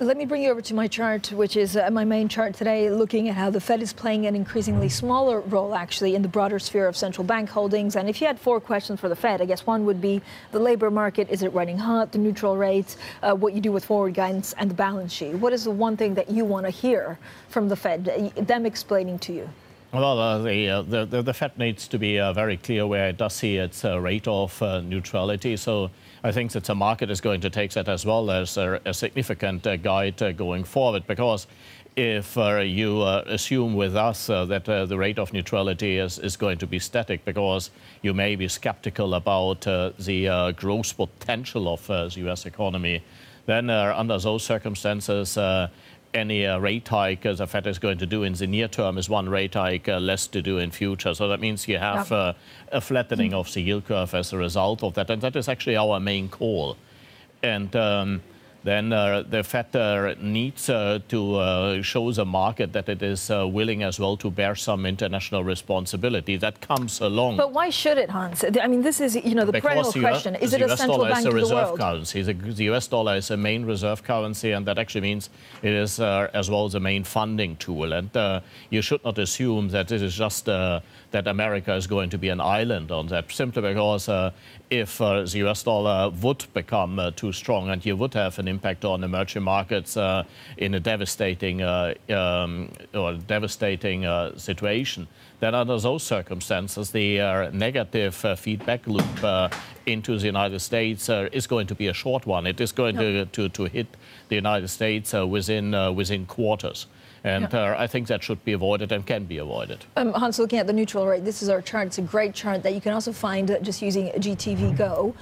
Let me bring you over to my chart, which is my main chart today, looking at how the Fed is playing an increasingly smaller role, actually, in the broader sphere of central bank holdings. And if you had 4 questions for the Fed, I guess one would be the labor market, is it running hot, the neutral rates, what you do with forward guidance, and the balance sheet. What is the one thing that you want to hear from the Fed, them explaining to you? Well, the Fed needs to be very clear where it does see its rate of neutrality. So I think that the market is going to take that as well as a significant guide going forward. Because if you assume with us that the rate of neutrality is going to be static, because you may be skeptical about the growth potential of the U.S. economy, then under those circumstances, any rate hike the Fed is going to do in the near term is one rate hike less to do in future. So that means you have a flattening of the yield curve as a result of that. And that is actually our main call. And then the Fed needs to show the market that it is willing as well to bear some international responsibility. That comes along. But why should it, Hans? I mean, this is, the perennial question. Is it a central bank of the world? Currency. The US dollar is a main reserve currency, and that actually means it is as well the main funding tool. And you should not assume that it is just that America is going to be an island on that, simply because if the US dollar would become too strong, and you would have an impact on emerging markets in a devastating situation, then under those circumstances, the negative feedback loop into the United States is going to be a short one. It is going to hit the United States within quarters. And I think that should be avoided and can be avoided. Hans, looking at the neutral rate, this is our chart. It's a great chart that you can also find just using GTV Go.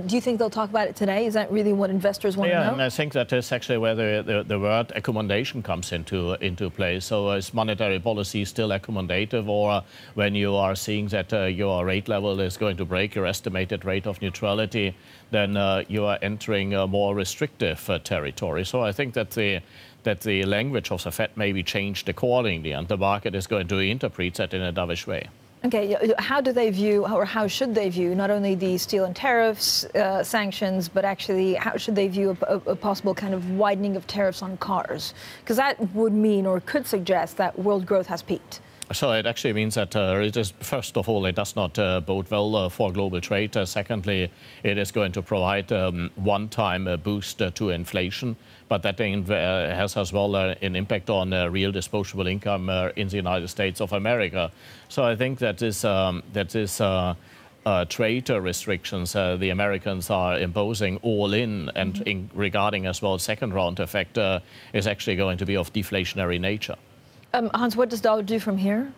Do you think they'll talk about it today? Is that really what investors want to know? Yeah, and I think that is actually where the word accommodation comes into play. So is monetary policy still accommodative, or when you are seeing that your rate level is going to break your estimated rate of neutrality, then you are entering a more restrictive territory. So I think that the language of the Fed may be changed accordingly, and the market is going to interpret that in a dovish way. Okay, how do they view, or how should they view, not only the steel and tariffs sanctions, but actually how should they view a possible kind of widening of tariffs on cars? Because that would mean, or could suggest, that world growth has peaked. So it actually means that it is, first of all, it does not bode well for global trade. Secondly, it is going to provide one-time boost to inflation, but that has as well an impact on real disposable income in the United States of America. So I think that this trade restrictions the Americans are imposing all in, and regarding as well second-round effect, is actually going to be of deflationary nature. Hans, what does dollar do from here?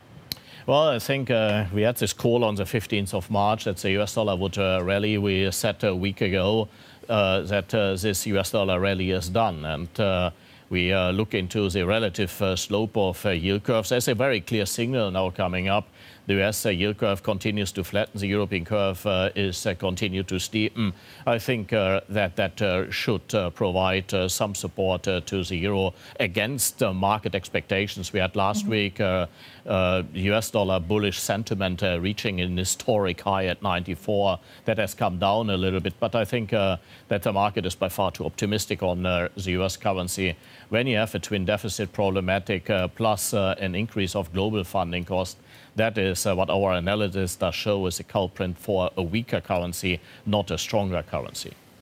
Well, I think we had this call on the 15th of March that the US dollar would rally. We said a week ago that this US dollar rally is done. And we look into the relative slope of yield curves. There's a very clear signal now coming up. The US yield curve continues to flatten. The European curve is continue to steepen. I think that should provide some support to the euro against market expectations. We had last week US dollar bullish sentiment reaching an historic high at 94. That has come down a little bit, but I think that the market is by far too optimistic on the US currency. When you have a twin deficit problematic plus an increase of global funding cost, that is what our analysis does show is a culprit for a weaker currency, not a stronger currency.